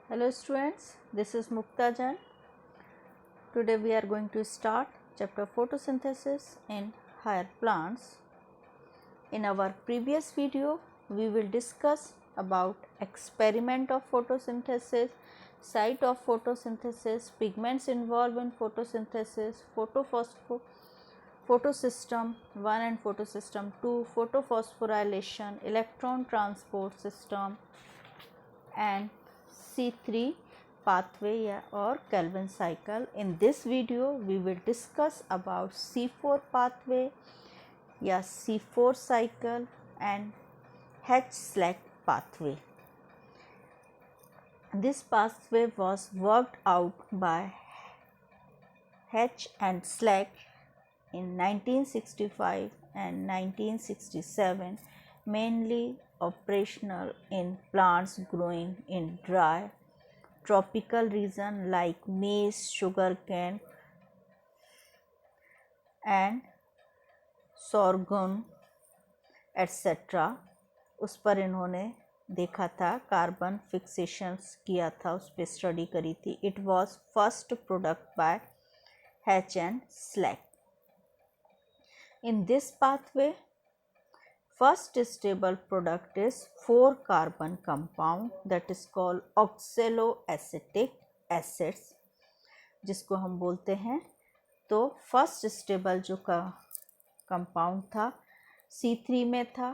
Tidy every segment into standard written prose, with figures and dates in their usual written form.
Hello students, this is Mukta Jain. Today we are going to start chapter photosynthesis in higher plants. In our previous video, we will discuss about experiment of photosynthesis, site of photosynthesis, pigments involved in photosynthesis, photosystem 1 and photosystem 2, photophosphorylation, electron transport system and C3 pathway or Calvin cycle. In this video we will discuss about C4 pathway या C4 cycle and H-Slack pathway. This pathway was worked out by H and Slack in 1965 and 1967, mainly operational in plants growing in dry tropical region like maize, sugarcane and sorghum etc. उस पर इन्होंने देखा था, carbon फिक्सेशंस किया था, उस पर study करी थी. It was first product by H and Slack. In this pathway, first stable product is 4-carbon compound that is called oxaloacetic acids, जिसको हम बोलते हैं. तो फर्स्ट स्टेबल जो कंपाउंड था C3 में था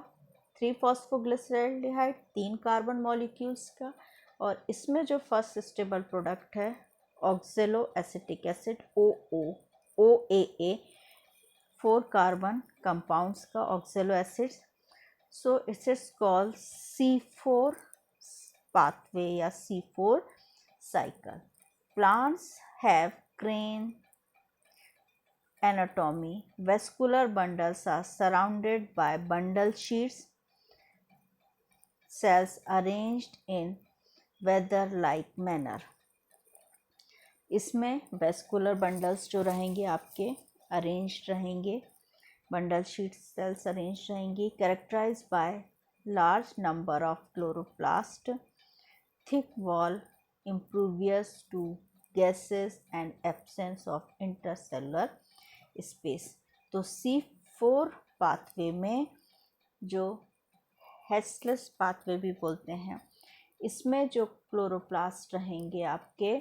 3 फॉस्फोग्लिसरैल्डिहाइड 3 कार्बन मॉलिक्यूल्स का, और इसमें जो फर्स्ट स्टेबल प्रोडक्ट है oxaloacetic acid OAA 4 carbon compounds का oxalo acids. So it's called C4 pathway या C4 cycle. Plants have crane anatomy. Vascular bundles are surrounded by bundle sheets, cells arranged in weather-like manner. इसमें vascular bundles जो रहेंगे आपके arranged रहेंगे, bundle sheath cells arrange रहेंगी, characterized by large number of chloroplast, thick wall impervious to gases and absence of intercellular space. तो C4 pathway में जो हेस्टलेस pathway भी बोलते हैं, इसमें जो क्लोरोप्लास्ट रहेंगे आपके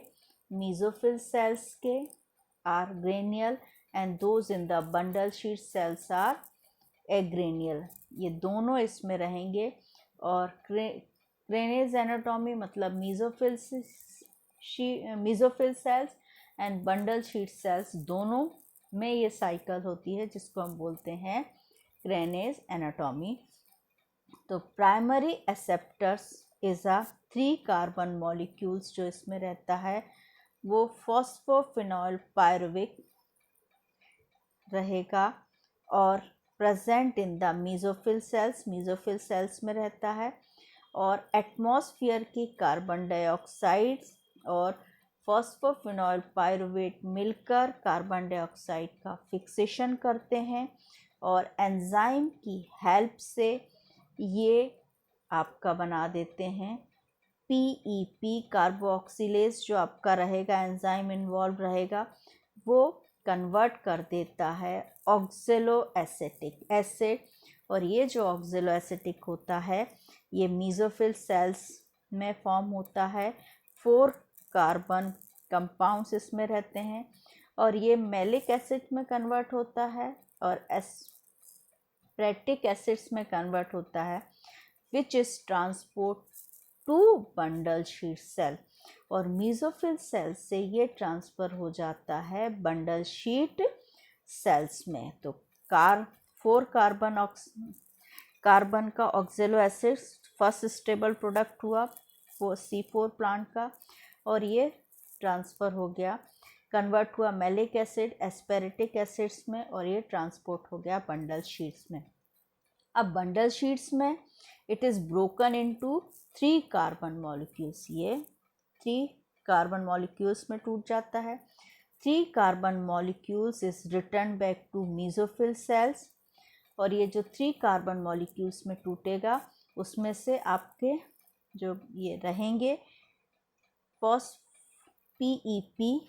मेसोफिल सेल्स के are granal and those in the bundle sheath cells are agranal. ये दोनों इसमें रहेंगे. और क्रेनेज एनाटॉमी मतलब mesophyll cells and bundle sheath cells दोनों में ये साइकिल होती है, जिसको हम बोलते हैं क्रेनेज एनाटॉमी. तो primary acceptors is a 3 carbon molecules जो इसमें रहता है वो फॉस्फोफिनॉल पायरुविक रहेगा और present in the mesophyll cells में रहता है. और एटमॉस्फेयर की कार्बन डाइऑक्साइड और फॉस्फोफिनॉल पायरुवेट मिलकर कार्बन डाइऑक्साइड का फिक्सेशन करते हैं, और एंजाइम की हेल्प से ये आपका बना देते हैं PEP कार्बोक्सिलेज जो आपका रहेगा, एंजाइम इन्वॉल्व रहेगा, वो कन्वर्ट कर देता है ऑक्सैलोएसिटिक एसिड. और ये जो ऑक्सैलोएसिटिक होता है ये मेसोफिल सेल्स में फॉर्म होता है. 4 कार्बन कंपाउंड्स इसमें रहते हैं और ये मैलिक एसिड में कन्वर्ट होता है और एस्पेरेटिक एसिड्स में कन्वर्ट होता है, which is transport to bundle sheath cell. और मेसोफिल सेल से ये ट्रांसफ़र हो जाता है बंडल शीट सेल्स में. तो 4 कार्बन का oxalo acid first stable product हुआ वो C4 प्लांट का, और ये ट्रांसफ़र हो गया, कन्वर्ट हुआ मैलिक एसिड एस्पेरेटिक एसिड्स में, और ये ट्रांसपोर्ट हो गया बंडल शीट्स में. अब बंडल शीट्स में it is broken into 3 carbon molecules. ये 3 कार्बन मॉलिक्यूल्स में टूट जाता है. 3 carbon molecules is return back to mesophyll cells, और ये जो 3 कार्बन मॉलिक्यूल्स में टूटेगा उसमें से आपके जो ये रहेंगे PEP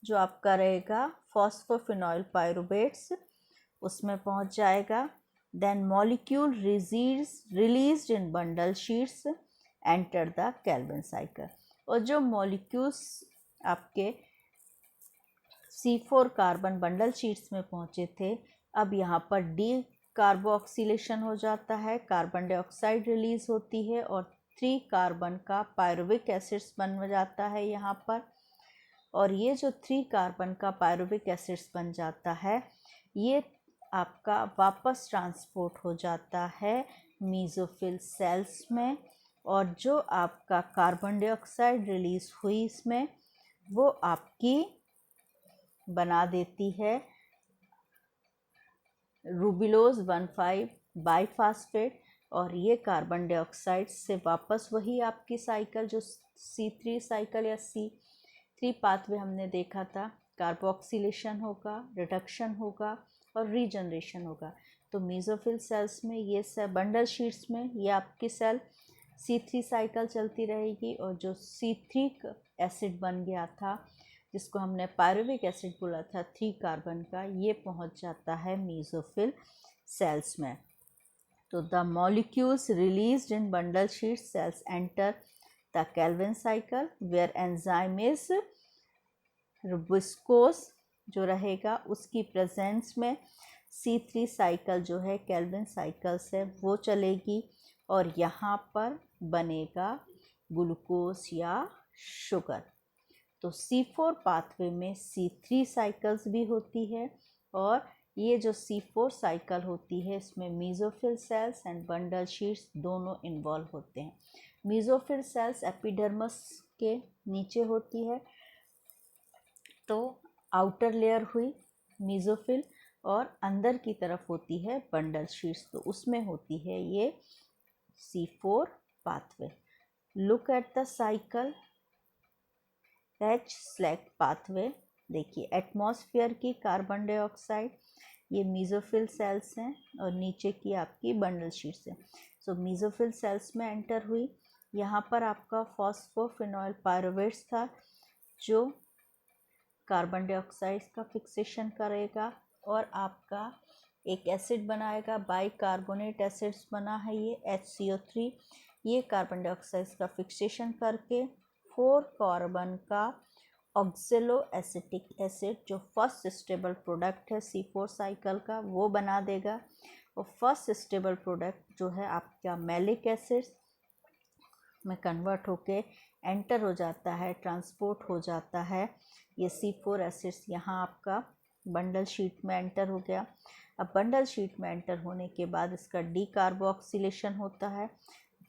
जो आपका रहेगा फॉस्फोफिनॉइल पायरुवेट्स उसमें पहुंच जाएगा। Then molecule released in bundle sheaths enter the Calvin cycle. और जो मॉलिक्यूल्स आपके C4 कार्बन बंडल शीट्स में पहुंचे थे, अब यहाँ पर डी कार्बोक्सिलेशन हो जाता है, कार्बन डाइऑक्साइड रिलीज होती है और 3 कार्बन का पायरुविक एसिड्स बन जाता है यहाँ पर। और ये जो 3 कार्बन का पायरुविक एसिड्स बन जाता है, ये आपका वापस ट्रांसपोर्ट हो जाता है मीज़ोफिल सेल्स में, और जो आपका कार्बन डाइऑक्साइड रिलीज हुई इसमें, वो आपकी बना देती है रूबिलोज 1,5 बाईफास्फेट। और ये कार्बन डाइऑक्साइड से वापस वही आपकी साइकिल जो C3 साइकिल या C3 पाथवे हमने देखा था, कार्बोक्सिलेशन होगा, रिडक्शन होगा और रीजनरेशन होगा। तो मीज़ोफिल सेल्स में ये सेल बंडल शीट्स में ये आपकी सेल C3 साइकिल चलती रहेगी, और जो C3 एसिड बन गया था जिसको हमने पायरुविक एसिड बोला था 3 कार्बन का, ये पहुंच जाता है मीज़ोफिल सेल्स में। तो the molecules released in bundle sheath cells enter the Calvin cycle where enzyme is RuBisCO जो रहेगा, उसकी प्रेजेंस में C3 साइकिल जो है केल्विन साइकिल से वो चलेगी, और यहाँ पर बनेगा ग्लूकोज या शुगर। तो C4 पाथवे में C3 साइकिल्स भी होती है, और ये जो C4 साइकिल होती है इसमें mesophyll sales and bundle sheaths दोनों इन्वॉल्व होते हैं। मीज़ोफिल सेल्स एपिडर्मिस के नीचे होती है, तो आउटर लेयर हुई मीज़ोफिल, और अंदर की तरफ होती है बंडल शीट्स, तो उसमें होती है ये C4 pathway. Look at the cycle H/SLAC pathway. देखिए एटमॉस्फेयर की कार्बन डाइऑक्साइड, ये मीज़ोफिल सेल्स हैं, और नीचे की आपकी बंडल शीट्स हैं। सो मीज़ोफिल सेल्स में एंटर हुई, यहाँ पर आपका फॉस्फोफिनॉइल पायरुवेट्स था जो कार्बन डाइऑक्साइड का फिक्सेशन करेगा, और आपका एक एसिड बनाएगा, बाइकार्बोनेट एसिड्स बना है ये HCO3, ये कार्बन डाइऑक्साइड का फिक्सेशन करके 4 कार्बन का ऑक्जेलो एसिटिक एसिड जो फर्स्ट स्टेबल प्रोडक्ट है C4 साइकिल का वो बना देगा, और फर्स्ट स्टेबल प्रोडक्ट जो है आपका मैलिक एसिड में कन्वर्ट होके एंटर हो जाता है, ट्रांसपोर्ट हो जाता है ये C4 एसिड्स, यहाँ आपका बंडल शीट में एंटर हो गया। अब बंडल शीट में एंटर होने के बाद इसका डी कार्बोक्सिलेशन होता है,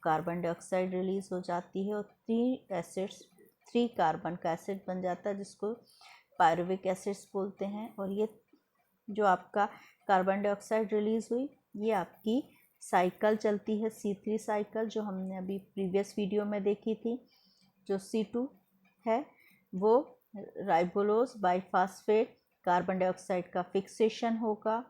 कार्बन डाइऑक्साइड रिलीज हो जाती है, और 3 कार्बन का एसिड बन जाता है जिसको पायरुविक एसिड्स बोलते हैं। और ये जो आपका कार्बन डाइऑक्साइड रिलीज हुई, ये आपकी साइकिल चलती है C3 साइकिल जो हमने अभी प्रीवियस वीडियो में देखी थी। जो C2 है वो राइबोलोज बाईफास्फेट कार्बन डाइऑक्साइड का फिक्सेशन होगा,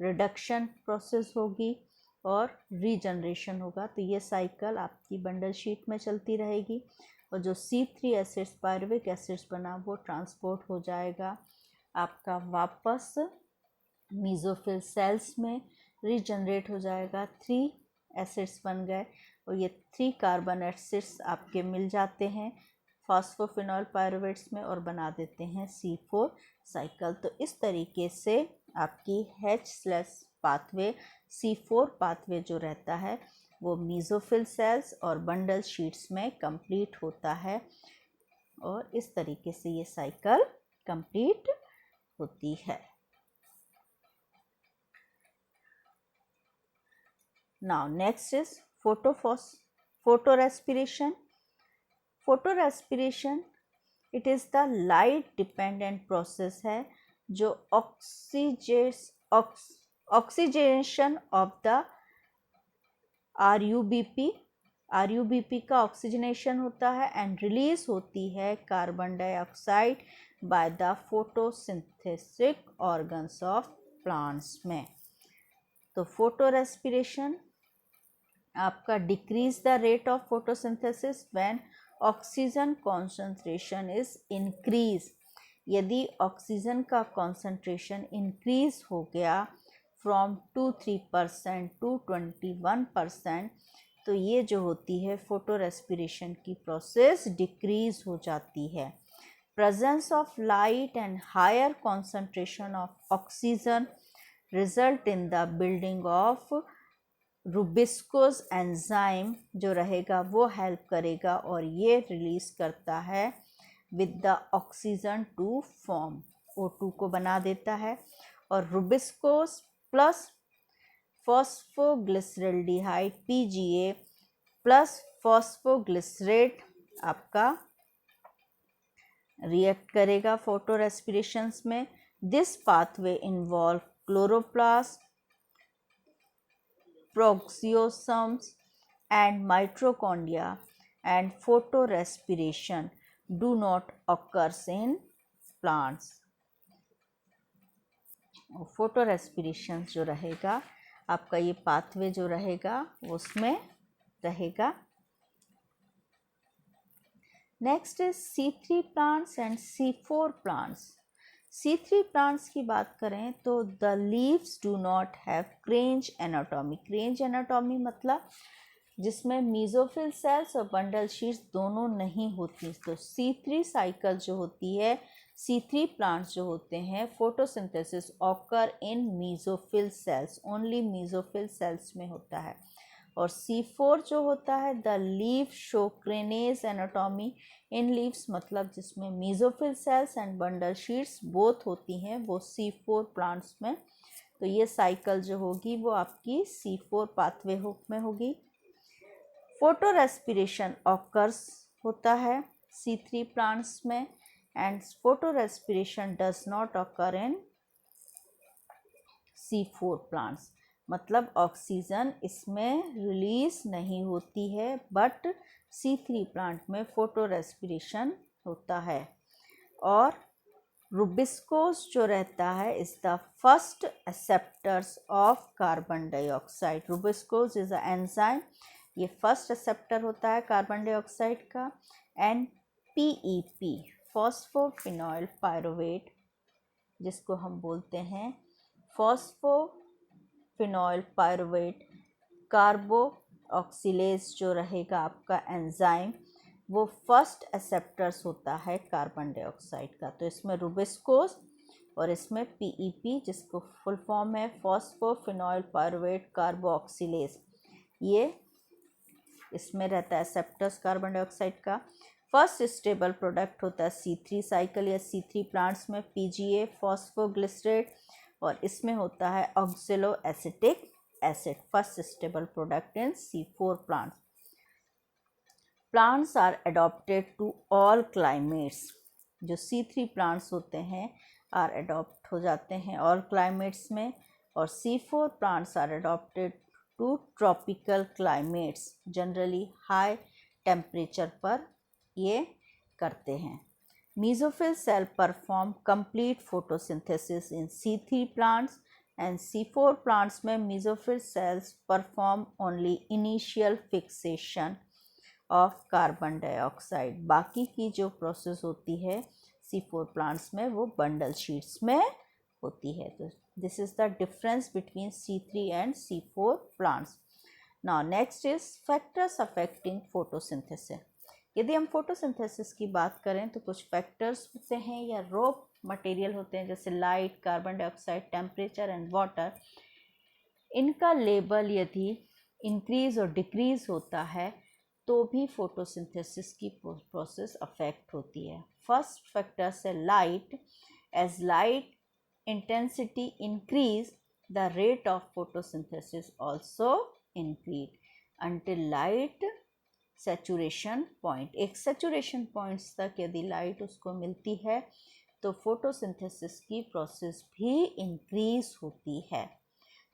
रिडक्शन प्रोसेस होगी और रीजनरेशन होगा। तो ये साइकिल आपकी बंडल शीट में चलती रहेगी, और जो C3 एसिड्स पायरुविक एसिड्स बना वो ट्रांसपोर्ट हो जाएगा आपका वापस मीज़ोफिल सेल्स में, रीजनरेट हो जाएगा, 3 एसिड्स बन गए, और ये 3 कार्बन एसिड्स आपके मिल जाते हैं फॉस्फोफिनॉल पायरुवेट्स में और बना देते हैं C4 साइकिल। तो इस तरीके से आपकी H/ पाथवे C4 पाथवे जो रहता है वो मीज़ोफिल सेल्स और बंडल शीट्स में कंप्लीट होता है, और इस तरीके से ये साइकिल कंप्लीट होती है। Now next is photorespiration. Photorespiration it is the light dependent process है जो oxygenation of the RUBP का ऑक्सीजनेशन होता है एंड रिलीज होती है carbon dioxide by the photosynthetic organs of plants में। तो फोटो रेस्पिरेशन आपका decrease the rate of photosynthesis when oxygen concentration is increase, यदि ऑक्सीजन का कॉन्सेंट्रेशन इंक्रीज हो गया फ्रॉम 2-3% टू 21%, तो ये जो होती है फोटो रेस्पिरेशन की प्रोसेस डिक्रीज हो जाती है। presence of light and higher concentration of oxygen result in the building of RuBisCO enzyme जो रहेगा वो हेल्प करेगा और ये रिलीज करता है with the oxygen to form, O2 को बना देता है। और RuBisCO plus phosphoglyceraldehyde PGA plus phosphoglycerate आपका रिएक्ट करेगा फोटो रेस्पिरेशंस में। This pathway involve chloroplast, peroxisomes and mitochondria, and photorespiration do not occurs in plants. Photorespiration जो रहेगा आपका, ये पाथवे जो रहेगा उसमें रहेगा। Next is C3 plants and C4 plants. C3 plants की बात करें तो the leaves do not have Kranz anatomy. Kranz anatomy मतलब जिसमें मीजोफिल सेल्स और बंडल शीट्स दोनों नहीं होती। तो C3 साइकिल जो होती है, C3 प्लांट्स जो होते हैं, photosynthesis occur in mesophyll cells, only mesophyll cells में होता है। और C4 जो होता है the leaf show Kranz anatomy in leaves, मतलब जिसमें mesophyll cells and bundle sheaths both होती हैं, वो C4 प्लांट्स में। तो ये साइकिल जो होगी वो आपकी C4 पाथवे में होगी। फोटो रेस्पिरेशन ऑकर्स होता है C3 प्लांट्स में and photorespiration does not occur in C4 plants, मतलब ऑक्सीजन इसमें रिलीज नहीं होती है, बट C3 प्लांट में फोटो रेस्पिरेशन होता है। और रुबिस्कोस जो रहता है is the first acceptors of carbon dioxide. RuBisCO is a enzyme, ये फर्स्ट एक्सेप्टर होता है कार्बन डाइऑक्साइड का। एंड PEP फॉस्फोफिनॉइल पायरुवेट, जिसको हम बोलते हैं फॉस्फोफिनॉइल पायरुवेट कार्बो ऑक्सीलेज जो रहेगा आपका एंजाइम, वो फर्स्ट एक्सेप्टर्स होता है कार्बन डाइऑक्साइड का। तो इसमें रुबिस्कोस और इसमें PEP, जिसको फुल फॉर्म है फॉस्फोफिनॉइल पायरुवेट कार्बो ऑक्सीलेज, ये इसमें रहता है एक्सेप्टर्स कार्बन डाइऑक्साइड का। फर्स्ट स्टेबल प्रोडक्ट होता है C3 साइकिल या C3 प्लांट्स में PGA फॉस्फोग्लिसरेट, और इसमें होता है oxaloacetic acid, first stable product in C4 plants. Plants are adopted to all climates, जो C3 प्लांट्स होते हैं आर अडॉप्ट हो जाते हैं ऑल क्लाइमेट्स में। और C4 plants are adopted to tropical climates, generally high temperature पर ये करते हैं। Mesophyll cell perform complete photosynthesis in C3 plants and C4 plants में mesophyll cells perform only initial fixation of carbon dioxide। बाकी की जो प्रोसेस होती है C4 plants में वो बंडल शीट्स में होती है। तो this is the difference between C3 and C4 plants. Now next is factors affecting photosynthesis। यदि हम फोटोसिंथेसिस की बात करें तो कुछ फैक्टर्स होते हैं या रॉ मटेरियल होते हैं, जैसे light, carbon dioxide, temperature and water. इनका लेवल यदि इंक्रीज और डिक्रीज होता है तो भी फोटोसिंथेसिस की प्रोसेस अफेक्ट होती है। फर्स्ट फैक्टर से light, as light intensity increase the rate of photosynthesis also increase until light saturation point. एक सैचुरेशन पॉइंट्स तक यदि लाइट उसको मिलती है तो फोटोसिंथेसिस की प्रोसेस भी इंक्रीज होती है।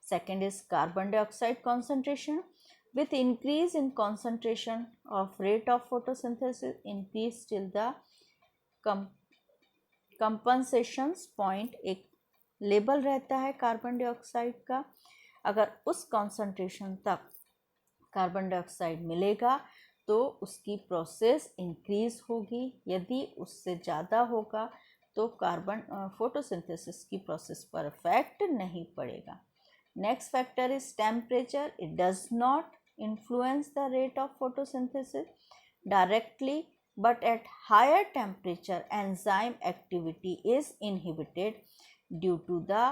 Second is carbon dioxide concentration. With increase in concentration of rate of photosynthesis increase till the compensation point, एक लेवल रहता है कार्बन डाइऑक्साइड का। अगर उस कॉन्सेंट्रेशन तक कार्बन डाइऑक्साइड मिलेगा तो उसकी प्रोसेस इंक्रीज होगी, यदि उससे ज़्यादा होगा तो कार्बन फोटोसिंथेसिस की प्रोसेस पर इफेक्ट नहीं पड़ेगा। Next factor is temperature. It does not influence the rate of photosynthesis directly, but at higher temperature enzyme activity is inhibited due to the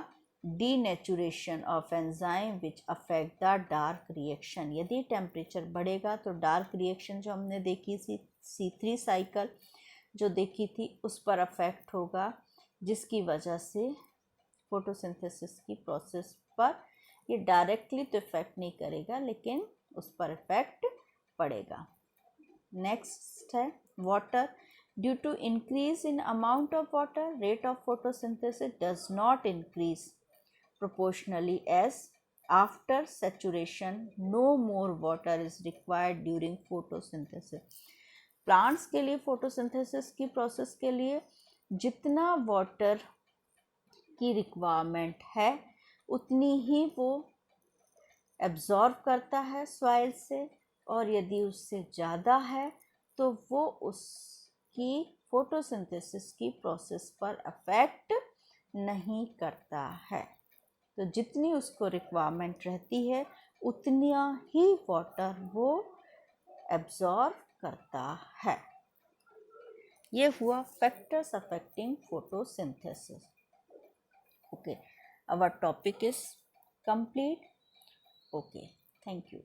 denaturation of enzyme which affect the dark reaction. यदि temperature बढ़ेगा तो dark reaction जो हमने देखी थी C3 cycle जो देखी थी उस पर अफेक्ट होगा, जिसकी वजह से फोटोसिंथेसिस की प्रोसेस पर ये डायरेक्टली तो इफेक्ट नहीं करेगा लेकिन उस पर इफेक्ट पड़ेगा। नेक्स्ट है water. Due to increase in amount of water, rate of photosynthesis does not increase proportionally as after saturation no more water is required during photosynthesis. Plants के लिए फोटोसिंथेसिस की प्रोसेस के लिए जितना वाटर की requirement है उतनी ही वो एब्जॉर्ब करता है सॉइल से, और यदि उससे ज़्यादा है तो वो उसकी फोटोसिंथेसिस की प्रोसेस पर अफेक्ट नहीं करता है। तो जितनी उसको रिक्वायरमेंट रहती है उतना ही वाटर वो एब्जॉर्ब करता है। ये हुआ factors affecting photosynthesis. Okay, our topic is complete. Okay, thank you.